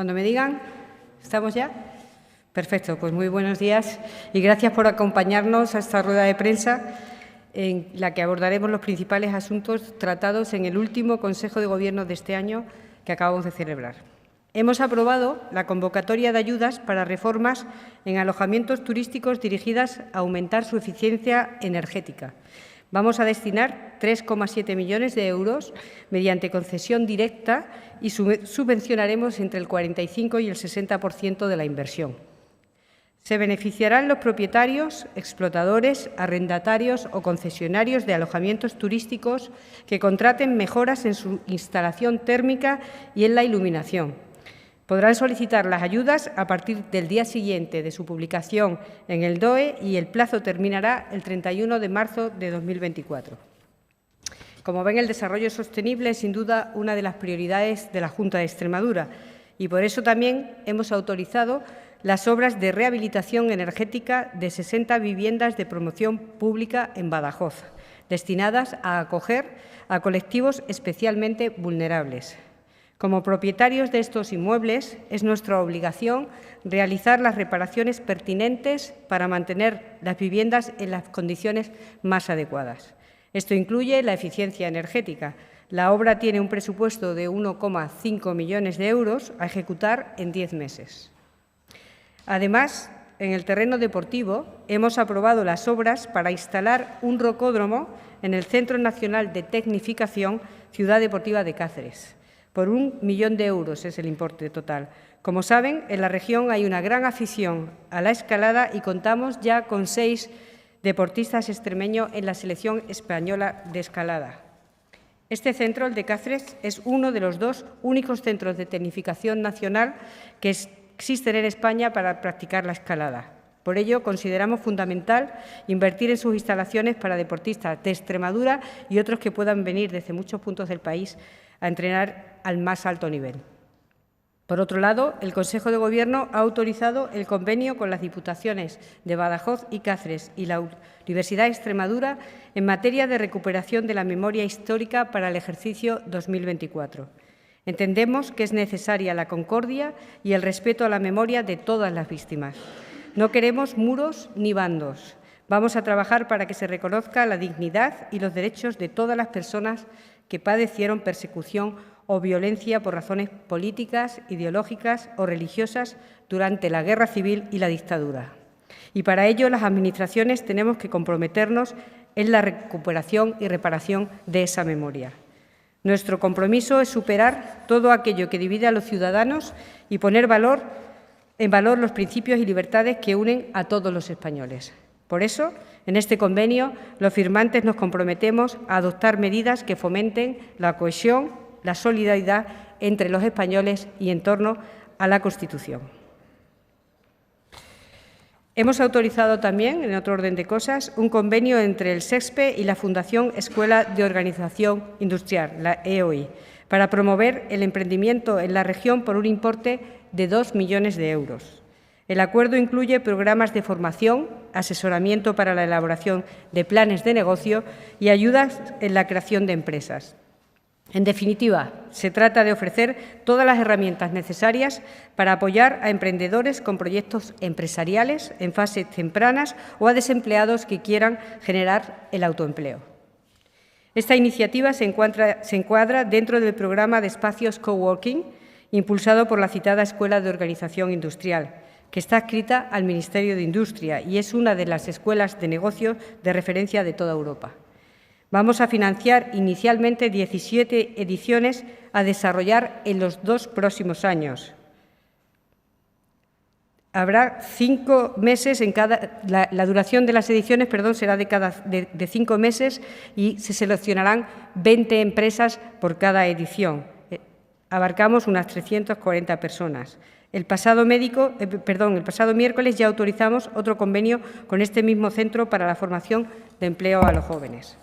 Cuando me digan, ¿estamos ya? Perfecto, pues muy buenos días y gracias por acompañarnos a esta rueda de prensa en la que abordaremos los principales asuntos tratados en el último Consejo de Gobierno de este año que acabamos de celebrar. Hemos aprobado la convocatoria de ayudas para reformas en alojamientos turísticos dirigidas a aumentar su eficiencia energética. Vamos a destinar 3,7 millones de euros mediante concesión directa y subvencionaremos entre el 45 y el 60% de la inversión. Se beneficiarán los propietarios, explotadores, arrendatarios o concesionarios de alojamientos turísticos que contraten mejoras en su instalación térmica y en la iluminación. Podrán solicitar las ayudas a partir del día siguiente de su publicación en el DOE y el plazo terminará el 31 de marzo de 2024. Como ven, el desarrollo sostenible es sin duda una de las prioridades de la Junta de Extremadura y por eso también hemos autorizado las obras de rehabilitación energética de 60 viviendas de promoción pública en Badajoz, destinadas a acoger a colectivos especialmente vulnerables. Como propietarios de estos inmuebles, es nuestra obligación realizar las reparaciones pertinentes para mantener las viviendas en las condiciones más adecuadas. Esto incluye la eficiencia energética. La obra tiene un presupuesto de 1,5 millones de euros a ejecutar en 10 meses. Además, en el terreno deportivo, hemos aprobado las obras para instalar un rocódromo en el Centro Nacional de Tecnificación Ciudad Deportiva de Cáceres. Por 1 millón de euros es el importe total. Como saben, en la región hay una gran afición a la escalada y contamos ya con 6 deportistas extremeños en la selección española de escalada. Este centro, el de Cáceres, es uno de los 2 únicos centros de tecnificación nacional que existen en España para practicar la escalada. Por ello, consideramos fundamental invertir en sus instalaciones para deportistas de Extremadura y otros que puedan venir desde muchos puntos del país a entrenar al más alto nivel. Por otro lado, el Consejo de Gobierno ha autorizado el convenio con las Diputaciones de Badajoz y Cáceres y la Universidad de Extremadura en materia de recuperación de la memoria histórica para el ejercicio 2024. Entendemos que es necesaria la concordia y el respeto a la memoria de todas las víctimas. No queremos muros ni bandos. Vamos a trabajar para que se reconozca la dignidad y los derechos de todas las personas que padecieron persecución o violencia por razones políticas, ideológicas o religiosas durante la Guerra Civil y la dictadura. Y para ello las administraciones tenemos que comprometernos en la recuperación y reparación de esa memoria. Nuestro compromiso es superar todo aquello que divide a los ciudadanos y poner en valor los principios y libertades que unen a todos los españoles. Por eso, en este convenio, los firmantes nos comprometemos a adoptar medidas que fomenten la cohesión, la solidaridad entre los españoles y en torno a la Constitución. Hemos autorizado también, en otro orden de cosas, un convenio entre el SEXPE y la Fundación Escuela de Organización Industrial, la EOI, para promover el emprendimiento en la región por un importe de 2 millones de euros. El acuerdo incluye programas de formación, asesoramiento para la elaboración de planes de negocio y ayudas en la creación de empresas. En definitiva, se trata de ofrecer todas las herramientas necesarias para apoyar a emprendedores con proyectos empresariales en fases tempranas o a desempleados que quieran generar el autoempleo. Esta iniciativa se encuadra dentro del programa de espacios coworking impulsado por la citada Escuela de Organización Industrial, que está adscrita al Ministerio de Industria y es una de las escuelas de negocios de referencia de toda Europa. Vamos a financiar inicialmente 17 ediciones a desarrollar en los 2 próximos años. Habrá 5 meses en cada. La duración de las ediciones, será de 5 meses y se seleccionarán 20 empresas por cada edición. Abarcamos unas 340 personas. El pasado miércoles ya autorizamos otro convenio con este mismo centro para la formación de empleo a los jóvenes.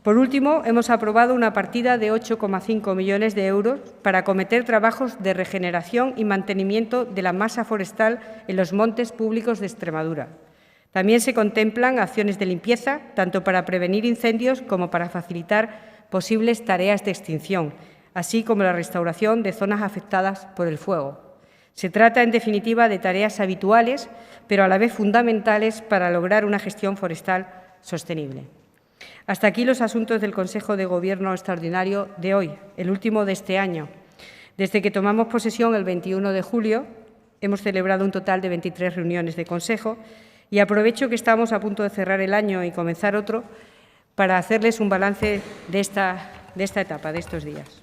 Por último, hemos aprobado una partida de 8,5 millones de euros para acometer trabajos de regeneración y mantenimiento de la masa forestal en los montes públicos de Extremadura. También se contemplan acciones de limpieza, tanto para prevenir incendios como para facilitar posibles tareas de extinción, así como la restauración de zonas afectadas por el fuego. Se trata, en definitiva, de tareas habituales, pero a la vez fundamentales para lograr una gestión forestal sostenible. Hasta aquí los asuntos del Consejo de Gobierno extraordinario de hoy, el último de este año. Desde que tomamos posesión el 21 de julio, hemos celebrado un total de 23 reuniones de Consejo y aprovecho que estamos a punto de cerrar el año y comenzar otro para hacerles un balance de esta etapa, de estos días.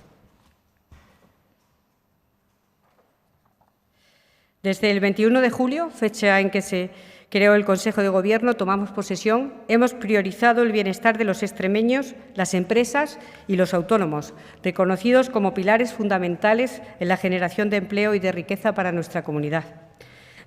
Desde el 21 de julio, fecha en que se creó el Consejo de Gobierno, tomamos posesión, hemos priorizado el bienestar de los extremeños, las empresas y los autónomos, reconocidos como pilares fundamentales en la generación de empleo y de riqueza para nuestra comunidad.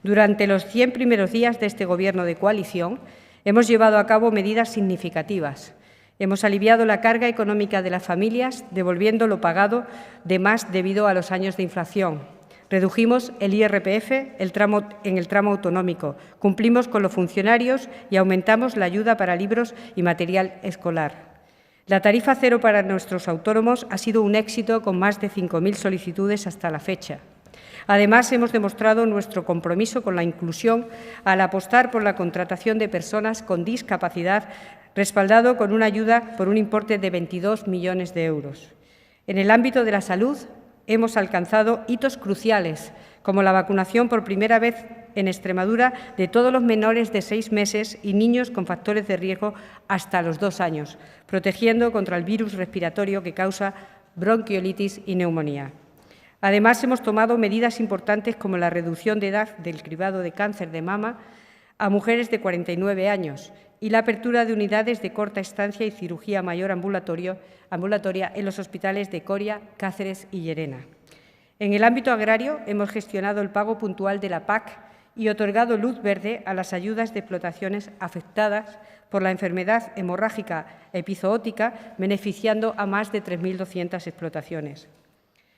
Durante los 100 primeros días de este Gobierno de coalición, hemos llevado a cabo medidas significativas. Hemos aliviado la carga económica de las familias, devolviendo lo pagado de más debido a los años de inflación. Redujimos el IRPF en el tramo autonómico, cumplimos con los funcionarios y aumentamos la ayuda para libros y material escolar. La tarifa cero para nuestros autónomos ha sido un éxito con más de 5.000 solicitudes hasta la fecha. Además, hemos demostrado nuestro compromiso con la inclusión al apostar por la contratación de personas con discapacidad, respaldado con una ayuda por un importe de 22 millones de euros. En el ámbito de la salud, hemos alcanzado hitos cruciales, como la vacunación por primera vez en Extremadura de todos los menores de 6 meses y niños con factores de riesgo hasta los 2 años, protegiendo contra el virus respiratorio que causa bronquiolitis y neumonía. Además, hemos tomado medidas importantes como la reducción de edad del cribado de cáncer de mama a mujeres de 49 años y la apertura de unidades de corta estancia y cirugía mayor ambulatoria en los hospitales de Coria, Cáceres y Llerena. En el ámbito agrario, hemos gestionado el pago puntual de la PAC y otorgado luz verde a las ayudas de explotaciones afectadas por la enfermedad hemorrágica epizootica, beneficiando a más de 3.200 explotaciones.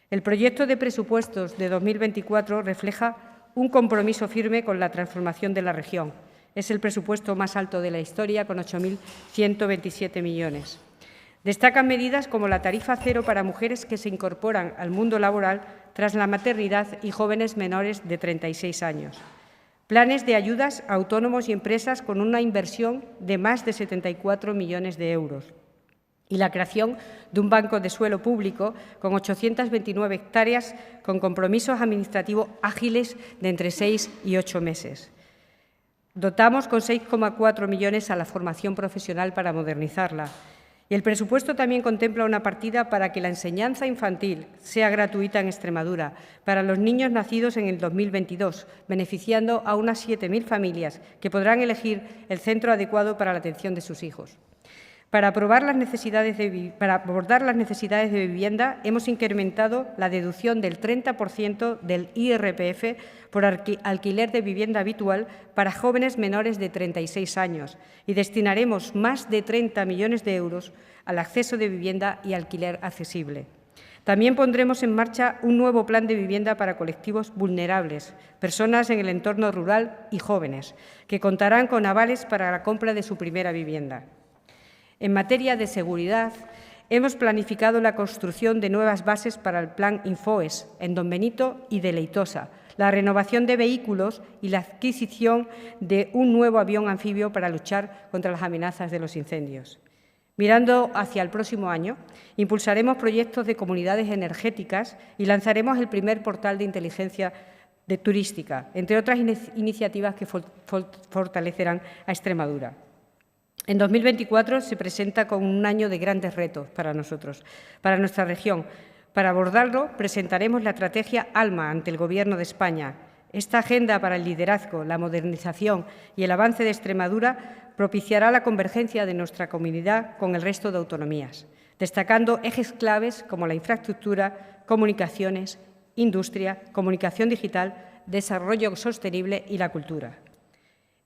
El proyecto de presupuestos de 2024 refleja un compromiso firme con la transformación de la región. Es el presupuesto más alto de la historia, con 8.127 millones. Destacan medidas como la tarifa cero para mujeres que se incorporan al mundo laboral tras la maternidad y jóvenes menores de 36 años. Planes de ayudas a autónomos y empresas con una inversión de más de 74 millones de euros. Y la creación de un banco de suelo público con 829 hectáreas con compromisos administrativos ágiles de entre 6 y 8 meses. Dotamos con 6,4 millones a la formación profesional para modernizarla. Y el presupuesto también contempla una partida para que la enseñanza infantil sea gratuita en Extremadura para los niños nacidos en el 2022, beneficiando a unas 7.000 familias que podrán elegir el centro adecuado para la atención de sus hijos. Para abordar las necesidades de vivienda, hemos incrementado la deducción del 30% del IRPF por alquiler de vivienda habitual para jóvenes menores de 36 años y destinaremos más de 30 millones de euros al acceso de vivienda y alquiler accesible. También pondremos en marcha un nuevo plan de vivienda para colectivos vulnerables, personas en el entorno rural y jóvenes, que contarán con avales para la compra de su primera vivienda. En materia de seguridad, hemos planificado la construcción de nuevas bases para el Plan Infoes en Don Benito y de Leitosa, la renovación de vehículos y la adquisición de un nuevo avión anfibio para luchar contra las amenazas de los incendios. Mirando hacia el próximo año, impulsaremos proyectos de comunidades energéticas y lanzaremos el primer portal de inteligencia turística, entre otras iniciativas que fortalecerán a Extremadura. En 2024 se presenta como un año de grandes retos para nosotros, para nuestra región. Para abordarlo, presentaremos la estrategia ALMA ante el Gobierno de España. Esta agenda para el liderazgo, la modernización y el avance de Extremadura propiciará la convergencia de nuestra comunidad con el resto de autonomías, destacando ejes claves como la infraestructura, comunicaciones, industria, comunicación digital, desarrollo sostenible y la cultura.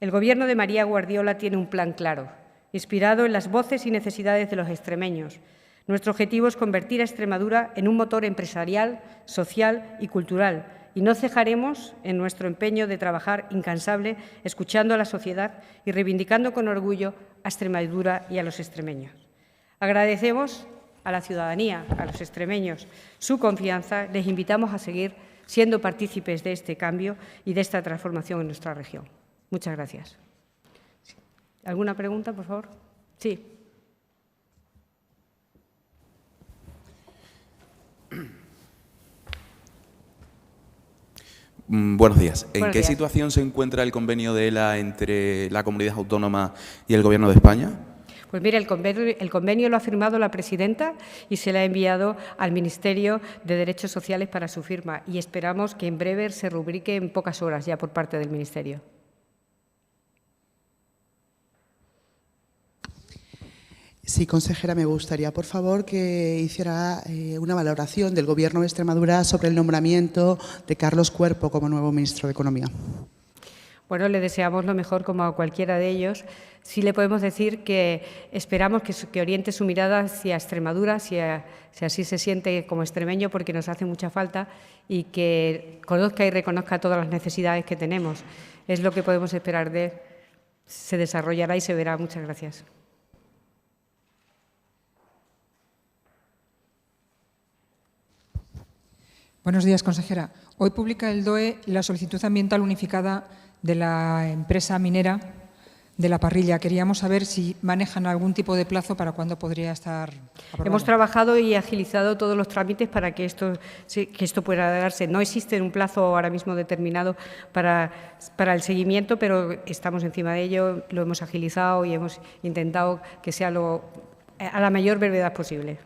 El Gobierno de María Guardiola tiene un plan claro, inspirado en las voces y necesidades de los extremeños. Nuestro objetivo es convertir a Extremadura en un motor empresarial, social y cultural, y no cejaremos en nuestro empeño de trabajar incansable, escuchando a la sociedad y reivindicando con orgullo a Extremadura y a los extremeños. Agradecemos a la ciudadanía, a los extremeños, su confianza, les invitamos a seguir siendo partícipes de este cambio y de esta transformación en nuestra región. Muchas gracias. ¿Alguna pregunta, por favor? Sí. Buenos días. ¿En Buenos qué días. situación se encuentra el convenio de ELA entre la comunidad autónoma y el Gobierno de España? Pues mire, el convenio lo ha firmado la presidenta y se le ha enviado al Ministerio de Derechos Sociales para su firma y esperamos que en breve se rubrique en pocas horas ya por parte del Ministerio. Sí, consejera, me gustaría, por favor, que hiciera una valoración del Gobierno de Extremadura sobre el nombramiento de Carlos Cuerpo como nuevo ministro de Economía. Bueno, le deseamos lo mejor como a cualquiera de ellos. Sí le podemos decir que esperamos que oriente su mirada hacia Extremadura, si así se siente como extremeño, porque nos hace mucha falta, y que conozca y reconozca todas las necesidades que tenemos. Es lo que podemos esperar de él. Se desarrollará y se verá. Muchas gracias. Buenos días, consejera. Hoy publica el DOE la solicitud ambiental unificada de la empresa minera de La Parrilla. Queríamos saber si manejan algún tipo de plazo para cuándo podría estar aprobado. Hemos trabajado y agilizado todos los trámites para que esto pueda darse. No existe un plazo ahora mismo determinado para el seguimiento, pero estamos encima de ello, lo hemos agilizado y hemos intentado que sea a la mayor brevedad posible.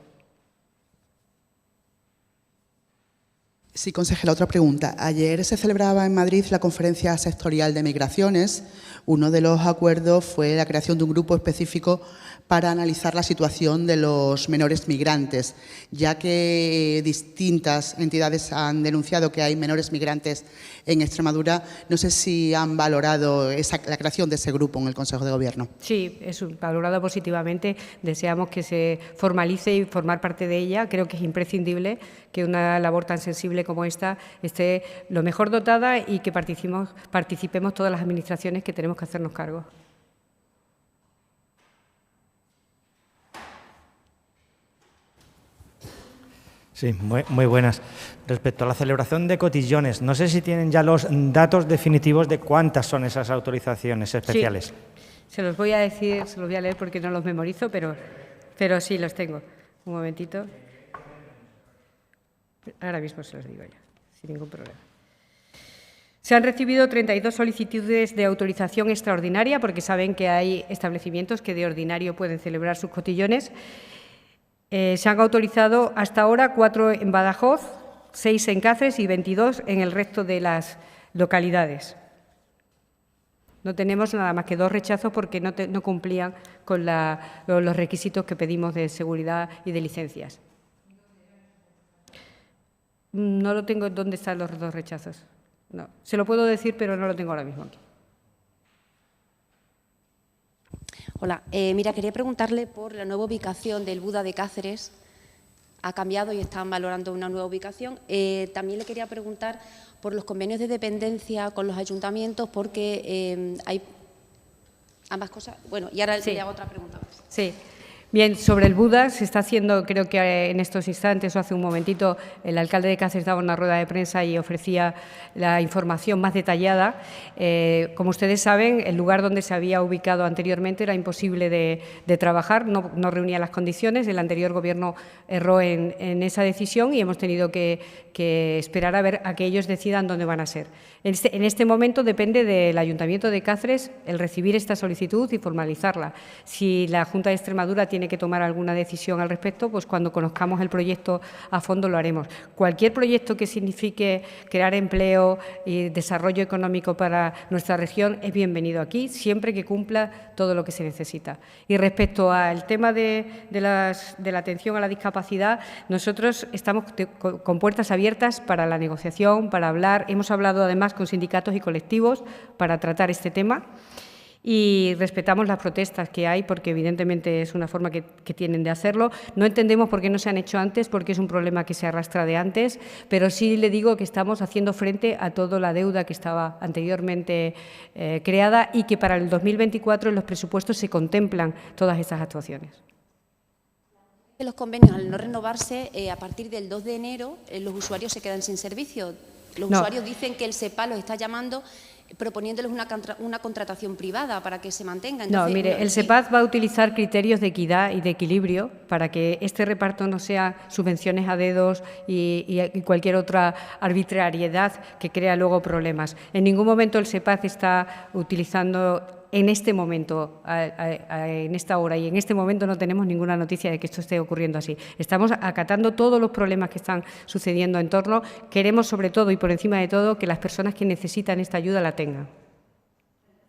Sí, consejera, otra pregunta. Ayer se celebraba en Madrid la conferencia sectorial de migraciones. Uno de los acuerdos fue la creación de un grupo específico para analizar la situación de los menores migrantes, ya que distintas entidades han denunciado que hay menores migrantes en Extremadura. No sé si han valorado la creación de ese grupo en el Consejo de Gobierno. Sí, es valorado positivamente. Deseamos que se formalice y formar parte de ella. Creo que es imprescindible que una labor tan sensible como esta esté lo mejor dotada y que participemos todas las administraciones que tenemos que hacernos cargo. Sí, muy buenas. Respecto a la celebración de cotillones, no sé si tienen ya los datos definitivos de cuántas son esas autorizaciones especiales. Sí, se los voy a decir, se los voy a leer porque no los memorizo, pero sí los tengo. Un momentito. Ahora mismo se los digo ya, sin ningún problema. Se han recibido 32 solicitudes de autorización extraordinaria, porque saben que hay establecimientos que de ordinario pueden celebrar sus cotillones. Se han autorizado hasta ahora 4 en Badajoz, 6 en Cáceres y 22 en el resto de las localidades. No tenemos nada más que 2 rechazos porque no cumplían con los requisitos que pedimos de seguridad y de licencias. No lo tengo. ¿Dónde están los 2 rechazos? No. Se lo puedo decir, pero no lo tengo ahora mismo aquí. Hola, mira, quería preguntarle por la nueva ubicación del Buda de Cáceres. Ha cambiado y están valorando una nueva ubicación. También le quería preguntar por los convenios de dependencia con los ayuntamientos, porque hay ambas cosas. Bueno, y ahora le hago otra pregunta. Sí. Bien, sobre el Buda se está haciendo, creo que en estos instantes o hace un momentito, el alcalde de Cáceres daba una rueda de prensa y ofrecía la información más detallada. Como ustedes saben, el lugar donde se había ubicado anteriormente era imposible de trabajar, no reunía las condiciones. El anterior Gobierno erró en esa decisión y hemos tenido que esperar a que ellos decidan dónde van a ser. En este momento depende del Ayuntamiento de Cáceres el recibir esta solicitud y formalizarla. Si la Junta de Extremadura tiene que tomar alguna decisión al respecto, pues cuando conozcamos el proyecto a fondo lo haremos. Cualquier proyecto que signifique crear empleo y desarrollo económico para nuestra región es bienvenido aquí, siempre que cumpla todo lo que se necesita. Y respecto al tema de la atención a la discapacidad, nosotros estamos con puertas abiertas para la negociación, para hablar. Hemos hablado además con sindicatos y colectivos para tratar este tema. Y respetamos las protestas que hay porque evidentemente es una forma que tienen de hacerlo. No entendemos por qué no se han hecho antes, porque es un problema que se arrastra de antes, pero sí le digo que estamos haciendo frente a toda la deuda que estaba anteriormente creada y que para el 2024 en los presupuestos se contemplan todas estas actuaciones. Los convenios, al no renovarse, a partir del 2 de enero, los usuarios se quedan sin servicio. Los usuarios dicen que el SEPA los está llamando proponiéndoles una contratación privada para que se mantenga. Entonces, no, mire, el SEPAD va a utilizar criterios de equidad y de equilibrio para que este reparto no sea subvenciones a dedos y cualquier otra arbitrariedad que crea luego problemas. En ningún momento el SEPAD está utilizando en este momento, en esta hora y en este momento no tenemos ninguna noticia de que esto esté ocurriendo así. Estamos acatando todos los problemas que están sucediendo en torno. Queremos, sobre todo y por encima de todo, que las personas que necesitan esta ayuda la tengan.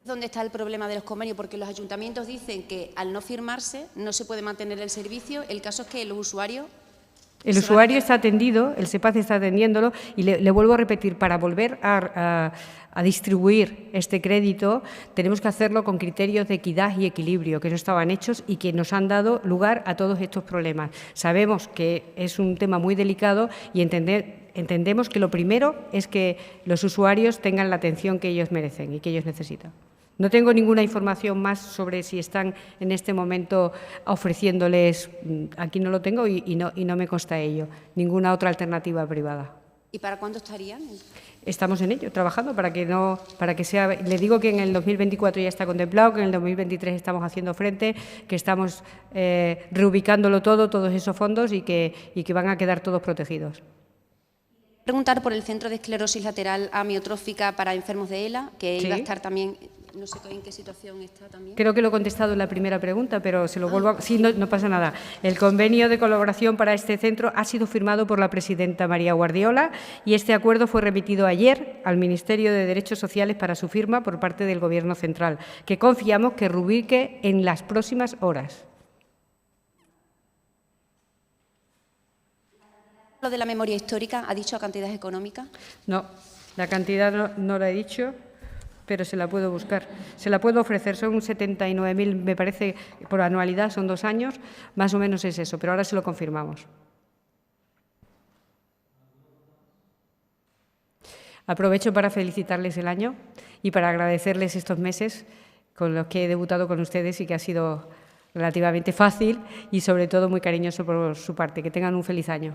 ¿Dónde está el problema de los convenios? Porque los ayuntamientos dicen que al no firmarse no se puede mantener el servicio. El caso es que los usuarios... El usuario está atendido, el SEPAD está atendiéndolo y le vuelvo a repetir, para volver a distribuir este crédito tenemos que hacerlo con criterios de equidad y equilibrio que no estaban hechos y que nos han dado lugar a todos estos problemas. Sabemos que es un tema muy delicado y entendemos que lo primero es que los usuarios tengan la atención que ellos merecen y que ellos necesitan. No tengo ninguna información más sobre si están en este momento ofreciéndoles, aquí no lo tengo y no me consta ello, ninguna otra alternativa privada. ¿Y para cuándo estarían? Estamos en ello, trabajando para que sea. Le digo que en el 2024 ya está contemplado, que en el 2023 estamos haciendo frente, que estamos reubicándolo todos esos fondos y que van a quedar todos protegidos. Preguntar por el Centro de Esclerosis Lateral Amiotrófica para enfermos de ELA, que ¿Sí? iba a estar también, no sé en qué situación está también. Creo que lo he contestado en la primera pregunta, pero se lo vuelvo a... Sí, no pasa nada. El convenio de colaboración para este centro ha sido firmado por la presidenta María Guardiola y este acuerdo fue remitido ayer al Ministerio de Derechos Sociales para su firma por parte del Gobierno central, que confiamos que rubrique en las próximas horas. ¿Lo de la memoria histórica ha dicho cantidad económica? No, la cantidad no la he dicho, pero se la puedo buscar. Se la puedo ofrecer, son 79.000, me parece, por anualidad, son 2 años, más o menos es eso, pero ahora se lo confirmamos. Aprovecho para felicitarles el año y para agradecerles estos meses con los que he debutado con ustedes y que ha sido relativamente fácil y sobre todo muy cariñoso por su parte. Que tengan un feliz año.